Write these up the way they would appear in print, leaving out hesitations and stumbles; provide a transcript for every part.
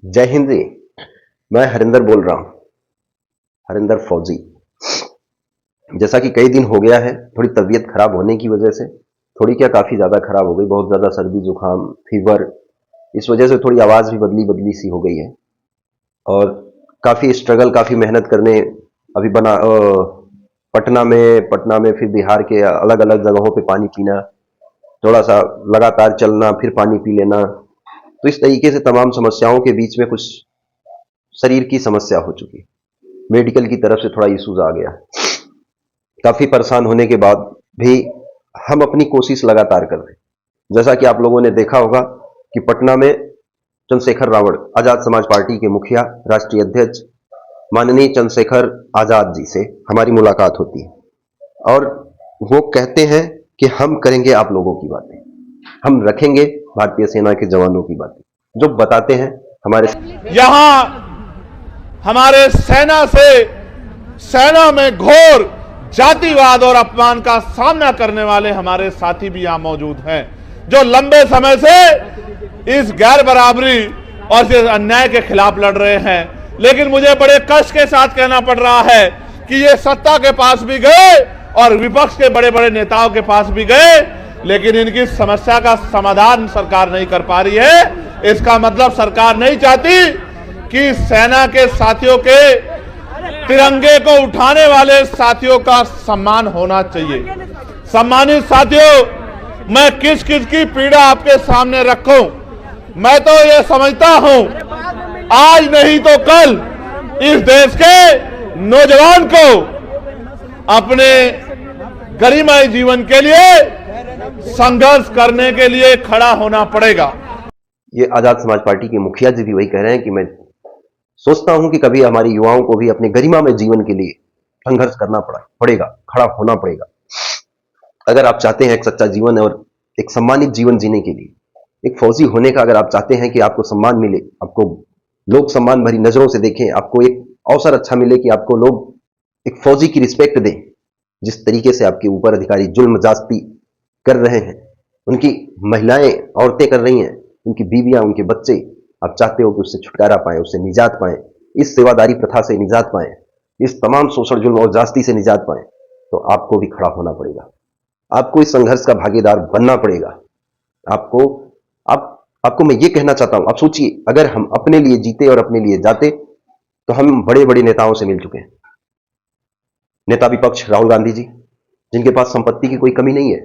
जय हिंद जी। मैं हरिंदर बोल रहा हूँ, हरिंदर फौजी। जैसा कि कई दिन हो गया है, थोड़ी तबीयत खराब होने की वजह से, थोड़ी क्या काफ़ी ज़्यादा खराब हो गई, बहुत ज़्यादा सर्दी जुकाम फीवर, इस वजह से थोड़ी आवाज़ भी बदली बदली सी हो गई है। और काफ़ी स्ट्रगल, काफ़ी मेहनत करने अभी पटना में फिर बिहार के अलग अलग जगहों पे पानी पीना, थोड़ा सा लगातार चलना, फिर पानी पी लेना। तो इस तरीके से तमाम समस्याओं के बीच में कुछ शरीर की समस्या हो चुकी है। मेडिकल की तरफ से थोड़ा इश्यूज आ गया। काफी परेशान होने के बाद भी हम अपनी कोशिश लगातार कर रहे हैं। जैसा कि आप लोगों ने देखा होगा कि पटना में चंद्रशेखर रावण, आजाद समाज पार्टी के मुखिया, राष्ट्रीय अध्यक्ष माननीय चंद्रशेखर आजाद जी से हमारी मुलाकात होती है और वो कहते हैं कि हम करेंगे आप लोगों की बातें, हम रखेंगे भारतीय सेना के जवानों की बातें, जो बताते हैं हमारे। यहां हमारे सेना में घोर जातिवाद और अपमान का सामना करने वाले हमारे साथी भी यहां मौजूद हैं, जो लंबे समय से इस गैर बराबरी और इस अन्याय के खिलाफ लड़ रहे हैं। लेकिन मुझे बड़े कष्ट के साथ कहना पड़ रहा है कि ये सत्ता के पास भी गए और विपक्ष के बड़े बड़े नेताओं के पास भी गए, लेकिन इनकी समस्या का समाधान सरकार नहीं कर पा रही है। इसका मतलब सरकार नहीं चाहती कि सेना के साथियों के तिरंगे को उठाने वाले साथियों का सम्मान होना चाहिए। सम्मानित साथियों, मैं किस किस की पीड़ा आपके सामने रखूं। मैं तो ये समझता हूं, आज नहीं तो कल इस देश के नौजवान को अपने गरिमामय जीवन के लिए संघर्ष करने के लिए खड़ा होना पड़ेगा। ये आजाद समाज पार्टी के मुखिया जी भी वही कह रहे हैं कि मैं सोचता हूं कि कभी हमारे युवाओं को भी अपने गरिमा में जीवन के लिए संघर्ष करना पड़ेगा, खड़ा होना पड़ेगा। अगर आप चाहते हैं एक सच्चा जीवन और एक सम्मानित जीवन जीने के लिए, एक फौजी होने का अगर आप चाहते हैं कि आपको सम्मान मिले, आपको लोग सम्मान भरी नजरों से देखें, आपको एक अवसर अच्छा मिले कि आपको लोग एक फौजी की रिस्पेक्ट दें, जिस तरीके से आपके ऊपर अधिकारी जुल्म जास्ती कर रहे हैं, उनकी महिलाएं, औरतें कर रही हैं, उनकी बीवियां, उनके बच्चे, आप चाहते हो कि उससे छुटकारा पाएं, उससे निजात पाएं, इस सेवादारी प्रथा से निजात पाएं, इस तमाम शोषण जुल्म और जास्ती से निजात पाएं, तो आपको भी खड़ा होना पड़ेगा, आपको इस संघर्ष का भागीदार बनना पड़ेगा। आपको आप आपको मैं ये कहना चाहता हूं, आप सोचिए, अगर हम अपने लिए जीते और अपने लिए जाते तो हम बड़े बड़े नेताओं से मिल चुके हैं। नेता विपक्ष राहुल गांधी जी, जिनके पास संपत्ति की कोई कमी नहीं है,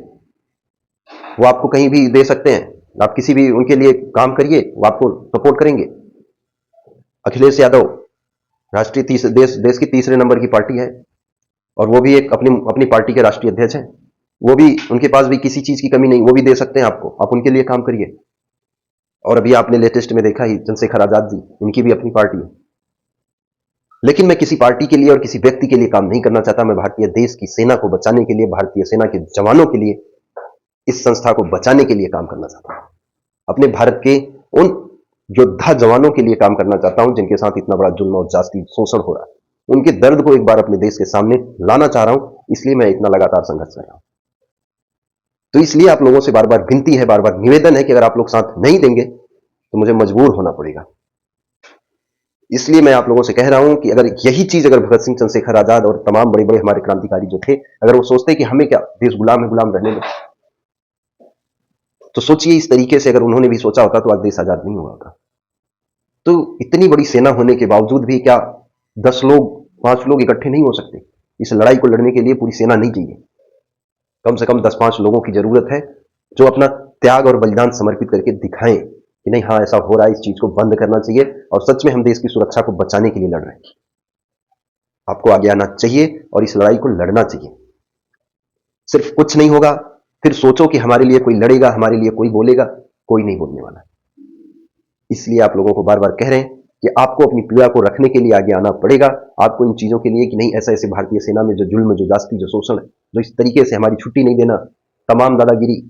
वो आपको कहीं भी दे सकते हैं, आप किसी भी उनके लिए काम करिए, वो आपको सपोर्ट करेंगे। अखिलेश यादव, देश की तीसरे नंबर की पार्टी है और वो भी एक अपनी अपनी पार्टी के राष्ट्रीय अध्यक्ष हैं, वो भी, उनके पास भी किसी चीज की कमी नहीं, वो भी दे सकते हैं आपको, आप उनके लिए काम करिए। और अभी आपने लेटेस्ट में देखा ही चंद्रशेखर आजाद जी, इनकी भी अपनी पार्टी है। लेकिन मैं किसी पार्टी के लिए और किसी व्यक्ति के लिए काम नहीं करना चाहता, मैं भारतीय देश की सेना को बचाने के लिए, भारतीय सेना के जवानों के लिए, इस संस्था को बचाने के लिए काम करना चाहता हूं। अपने भारत के उन योद्धा जवानों के लिए काम करना चाहता हूं जिनके साथ इतना बड़ा जुल्म और जास्ती शोषण हो रहा है, उनके दर्द को एक बार अपने देश के सामने लाना चाह रहा हूं, इसलिए मैं इतना लगातार संघर्ष कर रहा हूं। तो इसलिए आप लोगों से बार बार विनती है, बार बार निवेदन है कि अगर आप लोग साथ नहीं देंगे तो मुझे मजबूर होना पड़ेगा। इसलिए मैं आप लोगों से कह रहा हूं कि अगर यही चीज, अगर भगत सिंह, चंद्रशेखर आजाद और तमाम बड़े बड़े हमारे क्रांतिकारी जो थे, अगर वो सोचते कि हमें क्या, देश गुलाम है, गुलाम रहने दो, तो सोचिए इस तरीके से अगर उन्होंने भी सोचा होता तो आज देश आजाद नहीं हुआ होता। तो इतनी बड़ी सेना होने के बावजूद भी क्या 10 लोग, 5 लोग इकट्ठे नहीं हो सकते? इस लड़ाई को लड़ने के लिए पूरी सेना नहीं चाहिए, कम से कम 10-5 लोगों की जरूरत है, जो अपना त्याग और बलिदान समर्पित करके दिखाएं कि नहीं, हाँ ऐसा हो रहा है, इस चीज को बंद करना चाहिए और सच में हम देश की सुरक्षा को बचाने के लिए लड़ रहे हैं। आपको आगे आना चाहिए और इस लड़ाई को लड़ना चाहिए। सिर्फ कुछ नहीं होगा, फिर सोचो कि हमारे लिए कोई लड़ेगा, हमारे लिए कोई बोलेगा, कोई नहीं बोलने वाला। इसलिए आप लोगों को बार बार कह रहे हैं कि आपको अपनी पीड़ा को रखने के लिए आगे आना पड़ेगा, आपको इन चीजों के लिए कि नहीं, ऐसा ऐसे भारतीय सेना में जो जुल्म, जो जास्ती, जो शोषण, जो इस तरीके से हमारी छुट्टी नहीं देना, तमाम दादागिरी,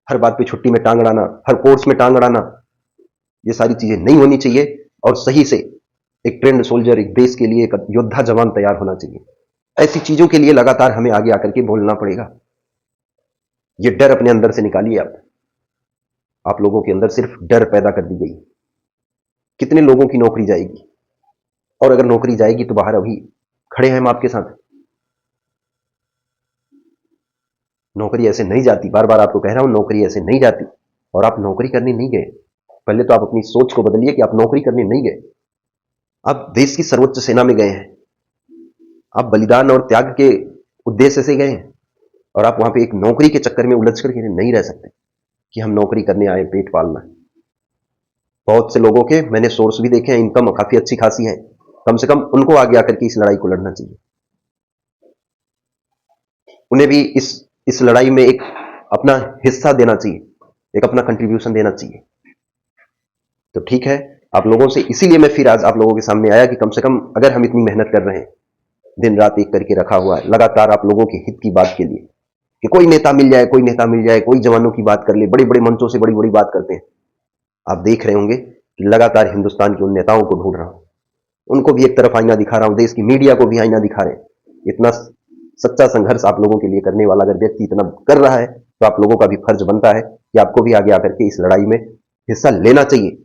हर बात पे छुट्टी में टांग अड़ाना, हर कोर्स में टांग अड़ाना, ये सारी चीजें नहीं होनी चाहिए और सही से एक ट्रेंड सोल्जर, एक देश के लिए एक योद्धा जवान तैयार होना चाहिए। ऐसी चीजों के लिए लगातार हमें आगे आकर के बोलना पड़ेगा। ये डर अपने अंदर से निकालिए। आप लोगों के अंदर सिर्फ डर पैदा कर दी गई। कितने लोगों की नौकरी जाएगी? और अगर नौकरी जाएगी तो बाहर अभी खड़े हैं हम आपके साथ। नौकरी ऐसे नहीं जाती, बार बार आपको कह रहा हूं, नौकरी ऐसे नहीं जाती। और आप नौकरी करने नहीं गए। पहले तो आप अपनी सोच को बदलिए कि आप नौकरी करने नहीं गए, आप देश की सर्वोच्च सेना में गए हैं। आप बलिदान और त्याग के उद्देश्य से गए हैं, और आप वहां पे एक नौकरी के चक्कर में उलझ करके नहीं रह सकते कि हम नौकरी करने आए, पेट पालना है। बहुत से लोगों के मैंने सोर्स भी देखे हैं, इनकम काफी अच्छी खासी है। कम से कम उनको आगे आकर के इस लड़ाई को लड़ना चाहिए। उन्हें भी इस लड़ाई में एक अपना हिस्सा देना चाहिए, एक अपना कंट्रीब्यूशन देना चाहिए। तो ठीक है, आप लोगों से इसीलिए मैं फिर आज आप लोगों के सामने आया कि कम से कम अगर हम इतनी मेहनत कर रहे हैं, दिन रात एक करके रखा हुआ है लगातार आप लोगों के हित की बात के लिए, कि कोई नेता मिल जाए, कोई नेता मिल जाए, कोई जवानों की बात कर ले, बड़े बड़े मंचों से बड़ी बड़ी बात करते हैं। आप देख रहे होंगे कि लगातार हिंदुस्तान के उन नेताओं को ढूंढ रहा हूं, उनको भी एक तरफ आईना दिखा रहा हूं, देश की मीडिया को भी आईना दिखा रहे हैं। इतना सच्चा संघर्ष आप लोगों के लिए करने वाला अगर व्यक्ति इतना कर रहा है, तो आप लोगों का भी फर्ज बनता है कि आपको भी आगे आकर के इस लड़ाई में हिस्सा लेना चाहिए।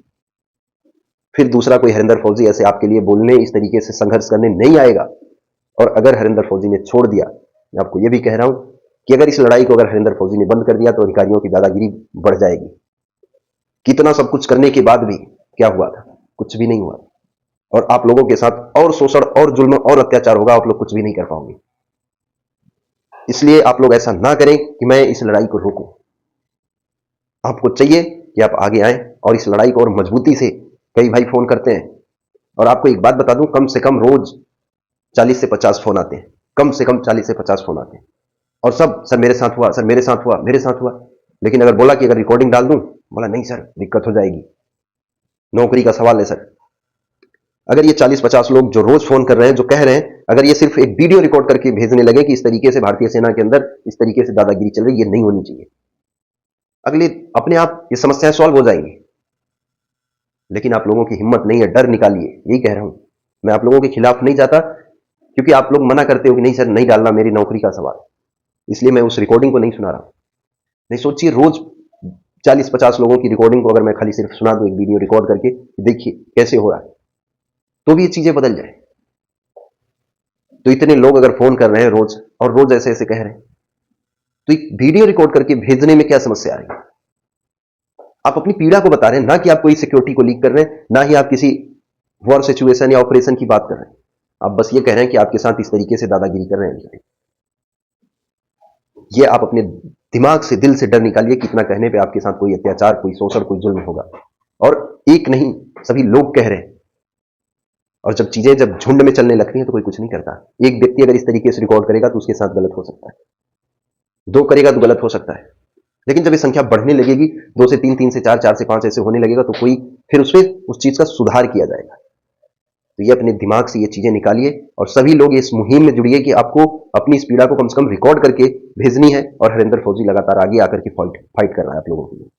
फिर दूसरा कोई हरिंदर फौजी ऐसे आपके लिए बोलने, इस तरीके से संघर्ष करने नहीं आएगा। और अगर हरिंदर फौजी ने छोड़ दिया, मैं आपको यह भी कह रहा हूं कि अगर इस लड़ाई को अगर हरिंदर फौजी ने बंद कर दिया, तो अधिकारियों की दादागिरी बढ़ जाएगी। कितना सब कुछ करने के बाद भी क्या हुआ था? कुछ भी नहीं हुआ। और आप लोगों के साथ और शोषण और जुल्म और अत्याचार होगा, आप लोग कुछ भी नहीं कर पाओगे। इसलिए आप लोग ऐसा ना करें कि मैं इस लड़ाई को रोकूं। आपको चाहिए कि आप आगे आएं और इस लड़ाई को और मजबूती से, कई भाई फोन करते हैं, और आपको एक बात बता दूं, कम से कम रोज 40 से 50 फोन आते हैं, कम से कम 40 से 50 फोन आते हैं, और सब सर मेरे साथ हुआ, सर मेरे साथ हुआ, मेरे साथ हुआ। लेकिन अगर बोला कि अगर रिकॉर्डिंग डाल दूं, बोला नहीं सर दिक्कत हो जाएगी, नौकरी का सवाल है सर। अगर ये 40-50 लोग जो रोज फोन कर रहे हैं, जो कह रहे हैं, अगर ये सिर्फ एक वीडियो रिकॉर्ड करके भेजने लगे कि इस तरीके से भारतीय सेना के अंदर इस तरीके से दादागिरी चल रही, ये नहीं होनी चाहिए। अगले अपने आप ये समस्याएं सॉल्व हो जाएंगी। लेकिन आप लोगों की हिम्मत नहीं है, डर निकालिए, यही कह रहा हूं। मैं आप लोगों के खिलाफ नहीं जाता, क्योंकि आप लोग मना करते हो कि नहीं सर नहीं डालना, मेरी नौकरी का सवाल, इसलिए मैं उस रिकॉर्डिंग को नहीं सुना रहा हूं। नहीं सोचिए, रोज 40-50 लोगों की रिकॉर्डिंग को अगर मैं खाली सिर्फ सुना दूं, एक वीडियो रिकॉर्ड करके, देखिए कैसे हो रहा है, तो भी ये चीजें बदल जाए। तो इतने लोग अगर फोन कर रहे हैं रोज, और रोज ऐसे ऐसे कह रहे हैं, तो एक वीडियो रिकॉर्ड करके भेजने में क्या समस्या आ रही है? आप अपनी पीड़ा को बता रहे हैं, ना कि आप कोई सिक्योरिटी को लीक कर रहे हैं, ना ही आप किसी वॉर सिचुएशन या ऑपरेशन की बात कर रहे हैं। आप बस ये कह रहे हैं कि आपके साथ इस तरीके से दादागिरी कर रहे हैं। ये आप अपने दिमाग से, दिल से डर निकालिए कि इतना कहने पे आपके साथ कोई अत्याचार, कोई शोषण, कोई जुल्म होगा। और एक नहीं, सभी लोग कह रहे हैं। और जब चीजें जब झुंड में चलने लगती हैं, तो कोई कुछ नहीं करता। एक व्यक्ति अगर इस तरीके से रिकॉर्ड करेगा तो उसके साथ गलत हो सकता है, 2 करेगा तो गलत हो सकता है। लेकिन जब ये संख्या बढ़ने लगेगी, 2 से 3, 3 से 4, 4 से 5 ऐसे होने लगेगा, तो कोई फिर उसमें उस चीज का सुधार किया जाएगा। तो ये अपने दिमाग से ये चीजें निकालिए, और सभी लोग इस मुहिम में जुड़िए कि आपको अपनी इस पीड़ा को कम से कम रिकॉर्ड करके भेजनी है। और हरिंदर फौजी लगातार आगे आकर के फाइट कर रहा है आप लोगों के लिए।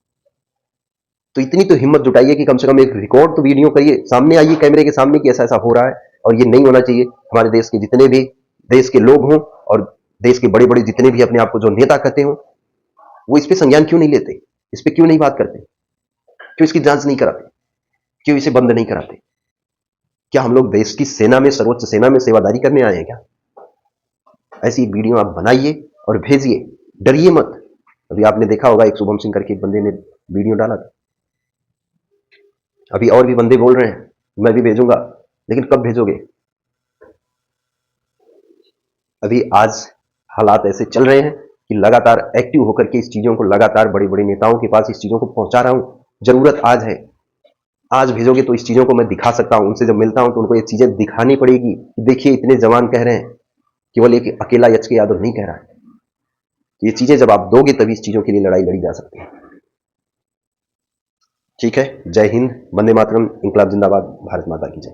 तो इतनी तो हिम्मत जुटाइए कि कम से कम एक रिकॉर्ड तो वीडियो करिए, सामने आइए कैमरे के सामने कि ऐसा ऐसा हो रहा है और ये नहीं होना चाहिए। हमारे देश के जितने भी देश के लोग हों, और देश के बड़े बड़े जितने भी अपने आप को जो नेता कहते हो, वो इस पे संज्ञान क्यों नहीं लेते? इस पे क्यों नहीं बात करते? क्यों इसकी जांच नहीं कराते? क्यों इसे बंद नहीं कराते? क्या हम लोग देश की सेना में, सर्वोच्च सेना में सेवादारी करने आए हैं क्या? ऐसी वीडियो आप बनाइए और भेजिए, डरिए मत। अभी आपने देखा होगा, एक शुभम सिंह करके एक बंदे ने वीडियो डाला था। अभी और भी बंदे बोल रहे हैं मैं भी भेजूंगा, लेकिन कब भेजोगे? अभी आज हालात ऐसे चल रहे हैं कि लगातार एक्टिव होकर के इस चीजों को लगातार बड़े बड़े नेताओं के पास इस चीजों को पहुंचा रहा हूं। जरूरत आज है, आज भेजोगे तो इस चीजों को मैं दिखा सकता हूं। उनसे जब मिलता हूं तो उनको ये चीजें दिखानी पड़ेगी कि देखिए इतने जवान कह रहे हैं, केवल एक अकेला एचके यादव नहीं कह रहा है। ये चीजें जब आप दोगे तभी इस चीजों के लिए लड़ाई लड़ी जा सकती है। ठीक है, जय हिंद, वंदे मातरम, इंकलाब जिंदाबाद, भारत माता की जय।